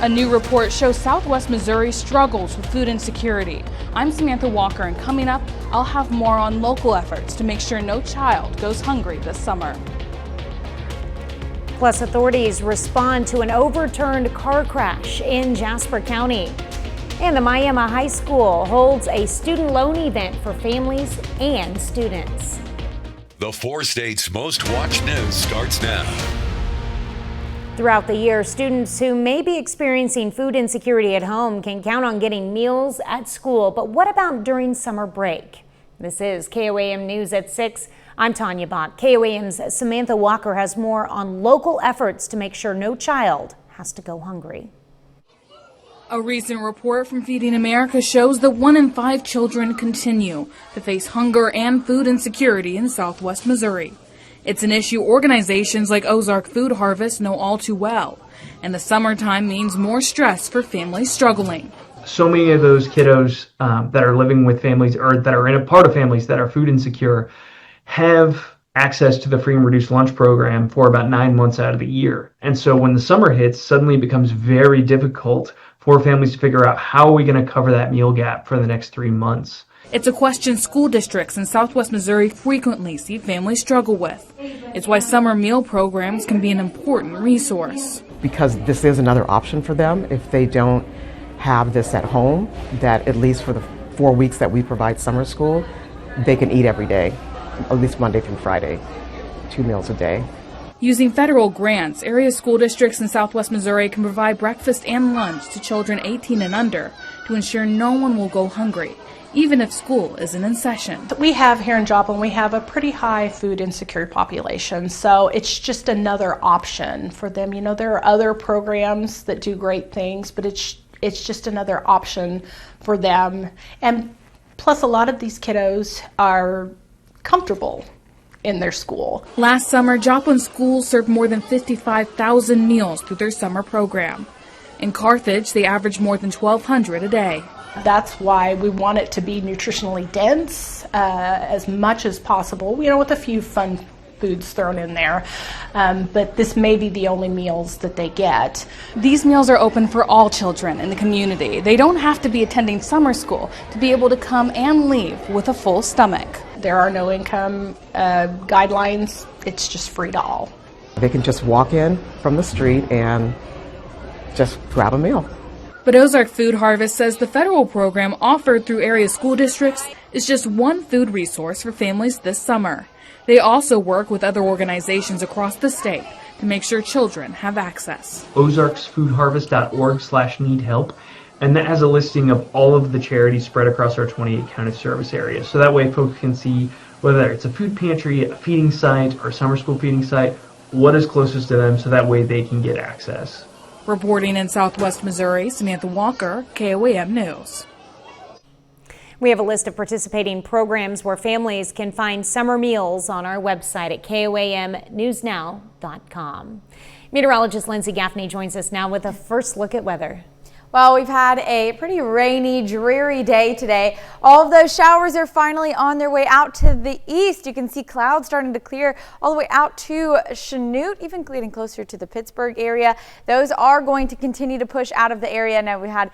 A new report shows Southwest Missouri struggles with food insecurity. I'm Samantha Walker, and coming up, I'll have more on local efforts to make sure no child goes hungry this summer. Plus, authorities respond to an overturned car crash in Jasper County. And the Miami High School holds a student loan event for families and students. The 4 states' most watched news starts now. Throughout the year, students who may be experiencing food insecurity at home can count on getting meals at school. But what about during summer break? This is KOAM News at 6. I'm Tanya Bach. KOAM's Samantha Walker has more on local efforts to make sure no child has to go hungry. A recent report from Feeding America shows that 1 in 5 children continue to face hunger and food insecurity in Southwest Missouri. It's an issue organizations like Ozark Food Harvest know all too well, and the summertime means more stress for families struggling. So many of those kiddos that are living with families or that are in a part of families that are food insecure have access to the free and reduced lunch program for about 9 months out of the year. And so when the summer hits, suddenly it becomes very difficult for families to figure out how are we going to cover that meal gap for the next 3 months. It's a question school districts in Southwest Missouri frequently see families struggle with. It's why summer meal programs can be an important resource. Because this is another option for them if they don't have this at home, that at least for the 4 weeks that we provide summer school, they can eat every day, at least Monday through Friday, 2 meals a day. Using federal grants, area school districts in Southwest Missouri can provide breakfast and lunch to children 18 and under to ensure no one will go hungry, even if school isn't in session. We have here in Joplin, we have a pretty high food insecure population, so it's just another option for them. You know, there are other programs that do great things, but it's just another option for them. And plus, a lot of these kiddos are comfortable in their school. Last summer, Joplin schools served more than 55,000 meals through their summer program. In Carthage, they averaged more than 1,200 a day. That's why we want it to be nutritionally dense as much as possible, you know, with a few fun foods thrown in there. But this may be the only meals that they get. These meals are open for all children in the community. They don't have to be attending summer school to be able to come and leave with a full stomach. There are no income guidelines. It's just free to all. They can just walk in from the street and just grab a meal. But Ozark Food Harvest says the federal program offered through area school districts is just one food resource for families this summer. They also work with other organizations across the state to make sure children have access. ozarksfoodharvest.org/need help, and that has a listing of all of the charities spread across our 28 county service areas. So that way folks can see whether it's a food pantry, a feeding site, or a summer school feeding site, what is closest to them so that way they can get access. Reporting in Southwest Missouri, Samantha Walker, KOAM News. We have a list of participating programs where families can find summer meals on our website at KOAMnewsnow.com. Meteorologist Lindsay Gaffney joins us now with a first look at weather. Well, we've had a pretty rainy, dreary day today. All of those showers are finally on their way out to the east. You can see clouds starting to clear all the way out to Chanute, even getting closer to the Pittsburgh area. Those are going to continue to push out of the area. Now, we had a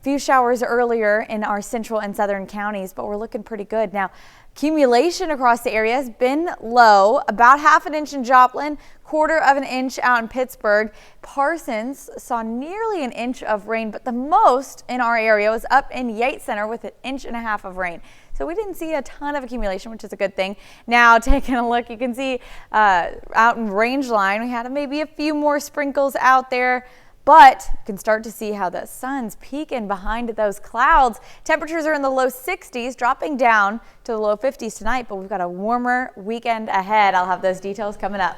few showers earlier in our central and southern counties, but we're looking pretty good. Now, accumulation across the area has been low, about half an inch in Joplin, quarter of an inch out in Pittsburgh. Parsons saw nearly an inch of rain, but the most in our area was up in Yates Center with 1.5 inches of rain. So we didn't see a ton of accumulation, which is a good thing. Now taking a look, you can see out in Rangeline, we had maybe a few more sprinkles out there. But you can start to see how the sun's peeking behind those clouds. Temperatures are in the low 60s, dropping down to the low 50s tonight, but we've got a warmer weekend ahead. I'll have those details coming up.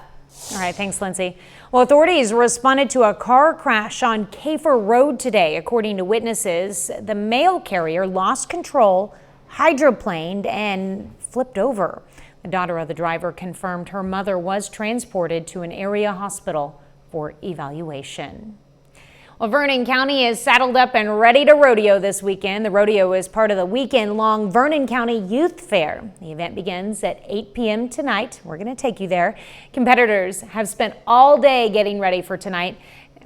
All right, thanks, Lindsay. Well, authorities responded to a car crash on Kafer Road today. According to witnesses, the mail carrier lost control, hydroplaned, and flipped over. The daughter of the driver confirmed her mother was transported to an area hospital for evaluation. Well, Vernon County is saddled up and ready to rodeo this weekend. The rodeo is part of the weekend-long Vernon County Youth Fair. The event begins at 8 p.m. tonight. We're going to take you there. Competitors have spent all day getting ready for tonight.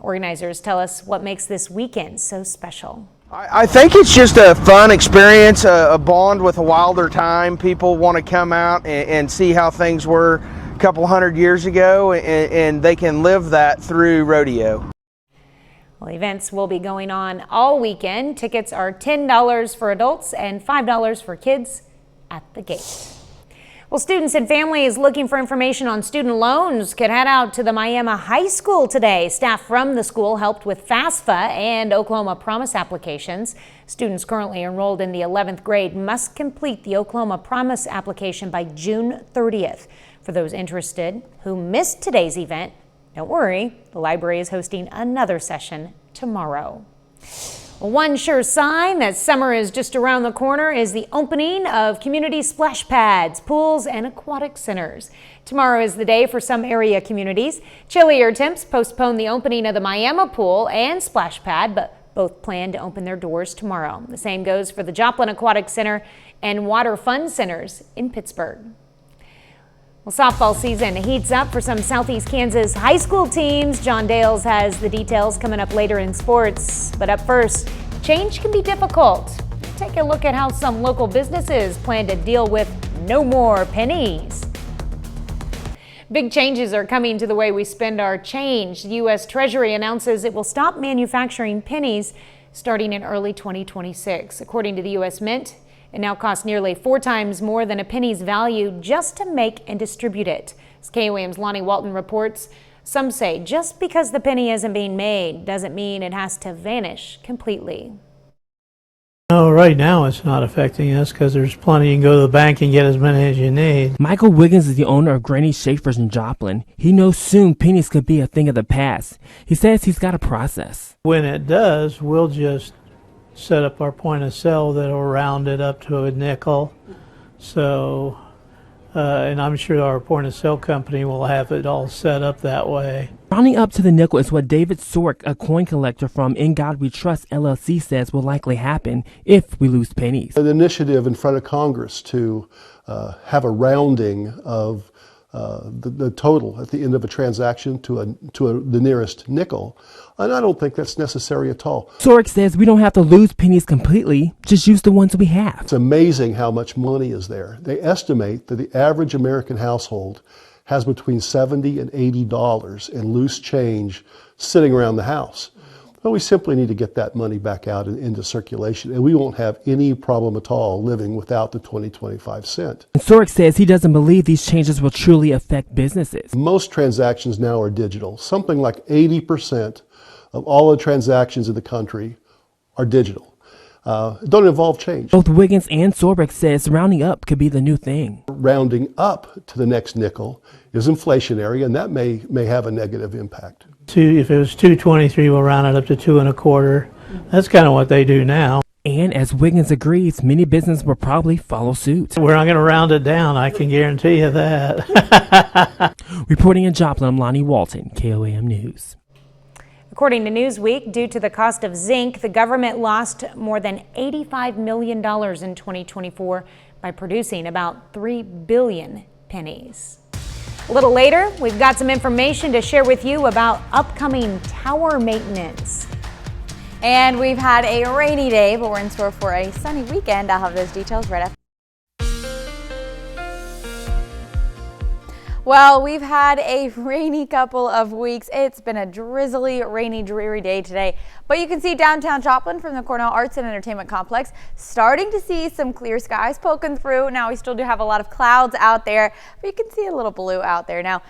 Organizers tell us what makes this weekend so special. I think it's just a fun experience, a bond with a wilder time. People want to come out and see how things were a couple hundred years ago, and they can live that through rodeo. Well, events will be going on all weekend. Tickets are $10 for adults and $5 for kids at the gate. Well, students and families looking for information on student loans could head out to the Miami High School today. Staff from the school helped with FAFSA and Oklahoma Promise applications. Students currently enrolled in the 11th grade must complete the Oklahoma Promise application by June 30th. For those interested who missed today's event, don't worry, the library is hosting another session tomorrow. One sure sign that summer is just around the corner is the opening of community splash pads, pools, and aquatic centers. Tomorrow is the day for some area communities. Chillier temps postpone the opening of the Miami pool and splash pad, but both plan to open their doors tomorrow. The same goes for the Joplin Aquatic Center and Water Fun Centers in Pittsburgh. Well, softball season heats up for some Southeast Kansas high school teams. John Dales has the details coming up later in sports. But up first, change can be difficult. Take a look at how some local businesses plan to deal with no more pennies. Big changes are coming to the way we spend our change. The U.S. Treasury announces it will stop manufacturing pennies starting in early 2026. According to the U.S. Mint, it now costs nearly 4 times more than a penny's value just to make and distribute it. As KOAM's Lonnie Walton reports, some say just because the penny isn't being made doesn't mean it has to vanish completely. No, right now it's not affecting us because there's plenty. You can go to the bank and get as many as you need. Michael Wiggins is the owner of Granny Schaefer's in Joplin. He knows soon pennies could be a thing of the past. He says he's got a process. When it does, we'll just set up our point of sale that'll round it up to a nickel. So, and I'm sure our point of sale company will have it all set up that way. Rounding up to the nickel is what David Sork, a coin collector from In God We Trust LLC, says will likely happen if we lose pennies. An initiative in front of Congress to have a rounding of the total at the end of a transaction to the nearest nickel, and I don't think that's necessary at all. Sork says we don't have to lose pennies completely, just use the ones we have. It's amazing how much money is there. They estimate that the average American household has between $70 and $80 in loose change sitting around the house. Well, we simply need to get that money back out into circulation, and we won't have any problem at all living without the 20-25 cent. And Sork says he doesn't believe these changes will truly affect businesses. Most transactions now are digital. Something like 80% of all the transactions in the country are digital. Don't involve change. Both Wiggins and Sorbeck says rounding up could be the new thing. Rounding up to the next nickel is inflationary, and that may have a negative impact. If it was 2.23, we'll round it up to 2.25. That's kind of what they do now. And as Wiggins agrees, many businesses will probably follow suit. We're not going to round it down, I can guarantee you that. Reporting in Joplin, I'm Lonnie Walton, KOAM News. According to Newsweek, due to the cost of zinc, the government lost more than $85 million in 2024 by producing about 3 billion pennies. A little later, we've got some information to share with you about upcoming tower maintenance. And we've had a rainy day, but we're in store for a sunny weekend. I'll have those details right after. Well, we've had a rainy couple of weeks. It's been a drizzly, rainy, dreary day today. But you can see downtown Joplin from the Cornell Arts and Entertainment Complex starting to see some clear skies poking through. Now, we still do have a lot of clouds out there, but you can see a little blue out there. Now,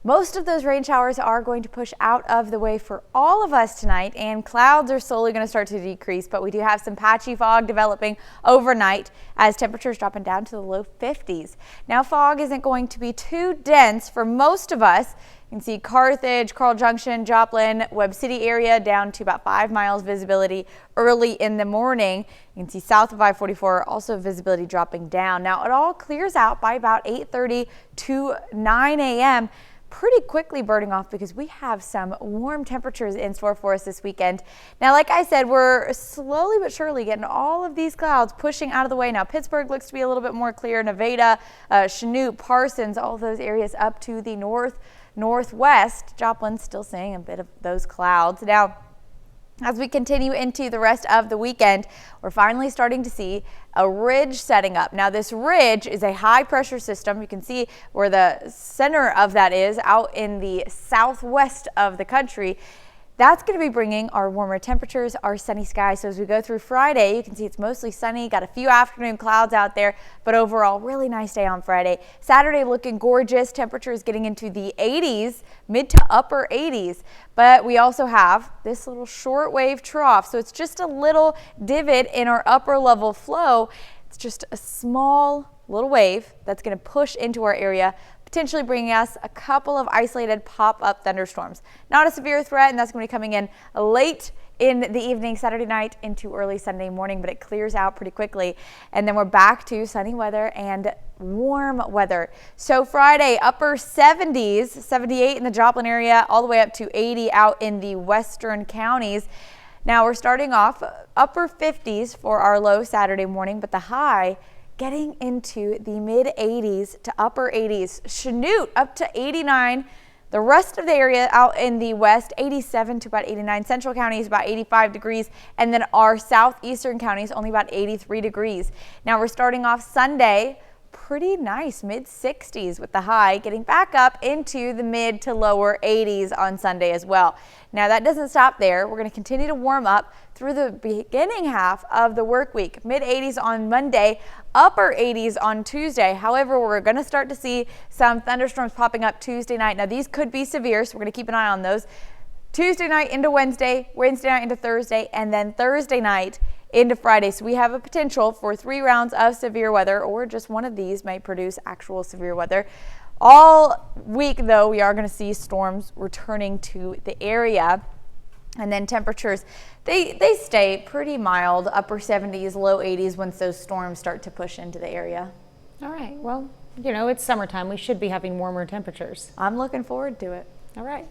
most of those rain showers are going to push out of the way for all of us tonight, and clouds are slowly going to start to decrease, but we do have some patchy fog developing overnight as temperatures dropping down to the low 50s. Now, fog isn't going to be too dense for most of us. You can see Carthage, Carl Junction, Joplin, Webb City area down to about 5 miles visibility early in the morning. You can see south of I-44 also visibility dropping down. Now, it all clears out by about 8:30 to 9 a.m. pretty quickly burning off because we have some warm temperatures in store for us this weekend. Now, like I said, we're slowly but surely getting all of these clouds pushing out of the way. Now, Pittsburgh looks to be a little bit more clear. Nevada, Chanute, Parsons, all those areas up to the north. northwest. Joplin still seeing a bit of those clouds. Now, as we continue into the rest of the weekend, we're finally starting to see a ridge setting up. Now, this ridge is a high pressure system. You can see where the center of that is out in the southwest of the country. That's going to be bringing our warmer temperatures, our sunny skies. So as we go through Friday, you can see it's mostly sunny, got a few afternoon clouds out there, but overall really nice day on Friday. Saturday looking gorgeous, temperatures getting into the 80s, mid to upper 80s. But we also have this little shortwave trough. So it's just a little divot in our upper level flow. It's just a small little wave that's going to push into our area, potentially bringing us a couple of isolated pop-up thunderstorms. Not a severe threat, and that's going to be coming in late in the evening, Saturday night into early Sunday morning, but it clears out pretty quickly. And then we're back to sunny weather and warm weather. So Friday, upper 70s, 78 in the Joplin area, all the way up to 80 out in the western counties. Now we're starting off upper 50s for our low Saturday morning, but the high getting into the mid 80s to upper 80s. Chanute up to 89. The rest of the area out in the west, 87 to about 89. Central counties about 85 degrees. And then our southeastern counties only about 83 degrees. Now we're starting off Sunday, pretty nice, mid 60s with the high, getting back up into the mid to lower 80s on Sunday as well. Now that doesn't stop there. We're going to continue to warm up through the beginning half of the work week. Mid 80s on Monday, upper 80s on Tuesday. However, we're going to start to see some thunderstorms popping up Tuesday night. Now these could be severe, so we're going to keep an eye on those. Tuesday night into Wednesday, Wednesday night into Thursday, and then Thursday night into Friday. So we have a potential for 3 rounds of severe weather, or just one of these might produce actual severe weather. All week, though, we are going to see storms returning to the area. And then temperatures, they stay pretty mild, upper 70s, low 80s once those storms start to push into the area. All right. Well, you know, it's summertime. We should be having warmer temperatures. I'm looking forward to it. All right.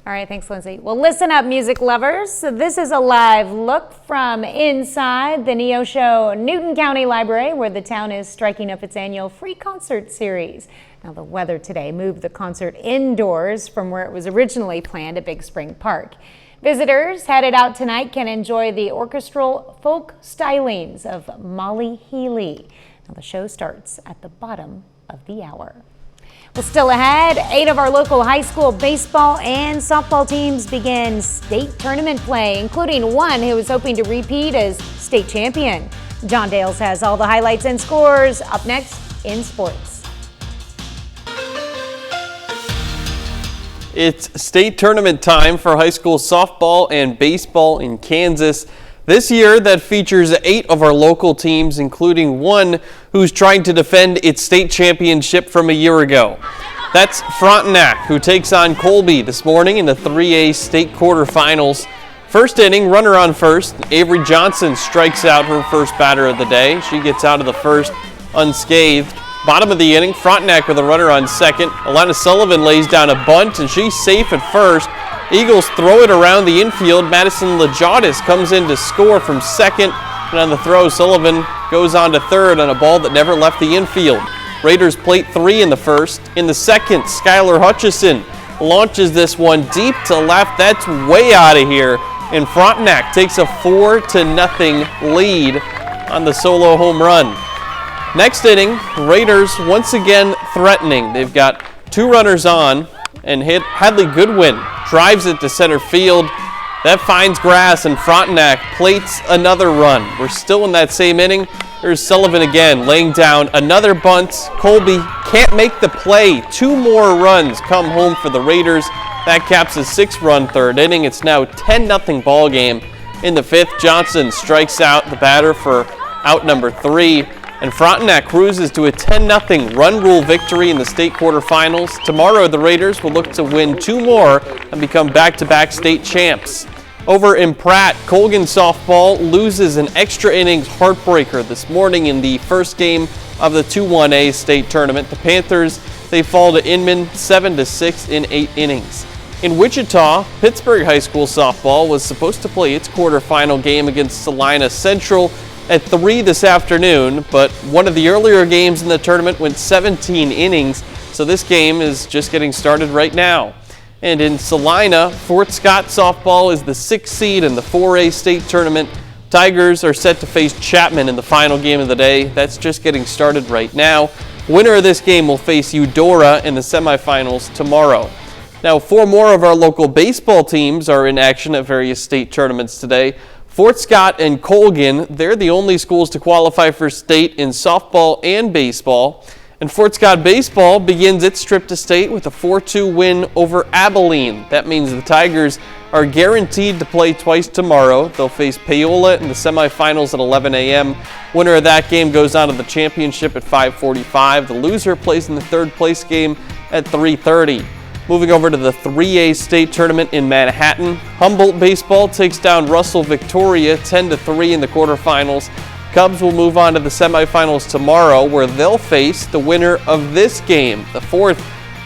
All right, thanks, Lindsay. Well, listen up, music lovers. So this is a live look from inside the Neosho Newton County Library, where the town is striking up its annual free concert series. Now, the weather today moved the concert indoors from where it was originally planned at Big Spring Park. Visitors headed out tonight can enjoy the orchestral folk stylings of Molly Healy. Now, the show starts at the bottom of the hour. Well, still ahead, 8 of our local high school baseball and softball teams begin state tournament play, including one who is hoping to repeat as state champion. John Dales has all the highlights and scores up next in sports. It's state tournament time for high school softball and baseball in Kansas. This year, that features 8 of our local teams, including one who's trying to defend its state championship from a year ago. That's Frontenac, who takes on Colby this morning in the 3A state quarterfinals. First inning, runner on first. Avery Johnson strikes out her first batter of the day. She gets out of the first unscathed. Bottom of the inning, Frontenac with a runner on second. Alana Sullivan lays down a bunt, and she's safe at first. Eagles throw it around the infield. Madison Lajautis comes in to score from second. And on the throw, Sullivan goes on to third on a ball that never left the infield. Raiders plate 3 in the first. In the second, Skylar Hutchison launches this one deep to left. That's way out of here. And Frontenac takes a 4-0 lead on the solo home run. Next inning, Raiders once again threatening. They've got 2 runners on, and Hadley Goodwin drives it to center field. That finds grass, and Frontenac plates another run. We're still in that same inning. There's Sullivan again, laying down another bunt. Colby can't make the play. 2 more runs come home for the Raiders. That caps a 6-run third inning. It's now 10-0 ball game. In the 5th, Johnson strikes out the batter for out number 3. And Frontenac cruises to a 10-0 run rule victory in the state quarterfinals. Tomorrow, the Raiders will look to win 2 more and become back-to-back state champs. Over in Pratt, Colgan softball loses an extra innings heartbreaker this morning in the first game of the 2-1A state tournament. The Panthers, they fall to Inman 7-6 in 8 innings. In Wichita, Pittsburgh High School softball was supposed to play its quarterfinal game against Salina Central at 3 this afternoon, but one of the earlier games in the tournament went 17 innings. So this game is just getting started right now. And in Salina, Fort Scott softball is the 6th seed in the 4A state tournament. Tigers are set to face Chapman in the final game of the day. That's just getting started right now. Winner of this game will face Eudora in the semifinals tomorrow. Now, 4 more of our local baseball teams are in action at various state tournaments today. Fort Scott and Colgan, they're the only schools to qualify for state in softball and baseball. And Fort Scott baseball begins its trip to state with a 4-2 win over Abilene. That means the Tigers are guaranteed to play twice tomorrow. They'll face Paola in the semifinals at 11 a.m. Winner of that game goes on to the championship at 5:45. The loser plays in the 3rd place game at 3:30. Moving over to the 3A state tournament in Manhattan, Humboldt baseball takes down Russell Victoria 10-3 in the quarterfinals. Cubs will move on to the semifinals tomorrow, where they'll face the winner of this game, the 4th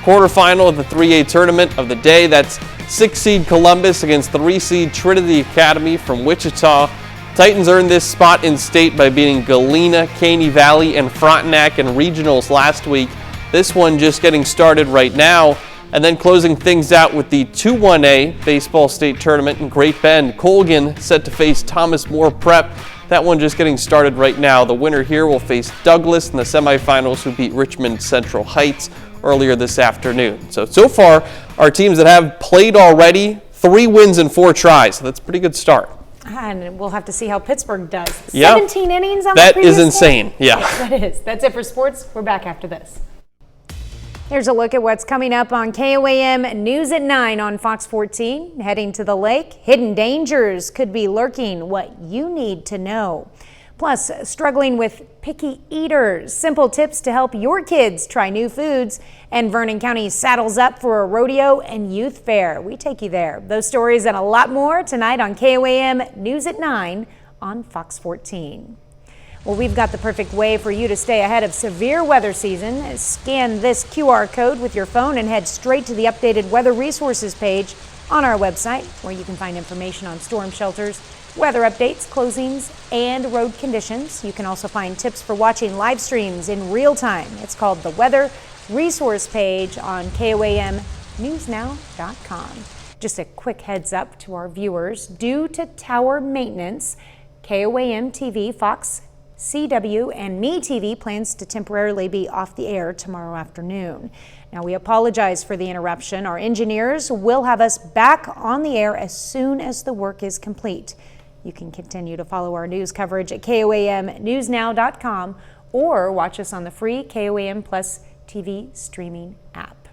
quarterfinal of the 3A tournament of the day. That's 6 seed Columbus against 3 seed Trinity Academy from Wichita. Titans earned this spot in state by beating Galena, Caney Valley, and Frontenac in regionals last week. This one just getting started right now. And then closing things out with the 2-1A baseball state tournament in Great Bend. Colgan set to face Thomas More Prep. That one just getting started right now. The winner here will face Douglas in the semifinals, who beat Richmond Central Heights earlier this afternoon. So far, our teams that have played already, 3 wins in 4 tries. So that's a pretty good start. And we'll have to see how Pittsburgh does. Yep. 17 innings on the previous That is insane. one? Yeah. Yes, that is. That's it for sports. We're back after this. Here's a look at what's coming up on KOAM News at 9 on Fox 14. Heading to the lake, hidden dangers could be lurking, what you need to know. Plus, struggling with picky eaters, simple tips to help your kids try new foods, and Vernon County saddles up for a rodeo and youth fair. We take you there. Those stories and a lot more tonight on KOAM News at 9 on Fox 14. Well, we've got the perfect way for you to stay ahead of severe weather season. Scan this QR code with your phone and head straight to the updated weather resources page on our website, where you can find information on storm shelters, weather updates, closings, and road conditions. You can also find tips for watching live streams in real time. It's called the Weather Resource page on KOAMnewsnow.com. Just a quick heads up to our viewers. Due to tower maintenance, KOAM TV, Fox, CW, and MeTV plans to temporarily be off the air tomorrow afternoon. Now, we apologize for the interruption. Our engineers will have us back on the air as soon as the work is complete. You can continue to follow our news coverage at KOAMnewsnow.com or watch us on the free KOAM Plus TV streaming app.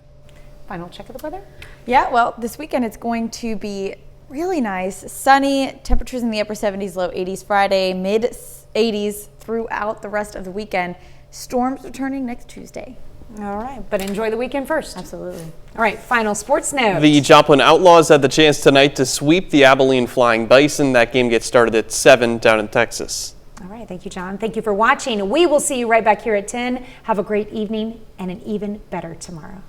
Final check of the weather? Yeah, well, this weekend it's going to be really nice. Sunny, temperatures in the upper 70s, low 80s Friday, mid 80s throughout the rest of the weekend. Storms returning next Tuesday. All right, but enjoy the weekend first. Absolutely. All right, final sports note. The Joplin Outlaws had the chance tonight to sweep the Abilene Flying Bison. That game gets started at 7 down in Texas. All right, thank you, John. Thank you for watching. We will see you right back here at 10. Have a great evening and an even better tomorrow.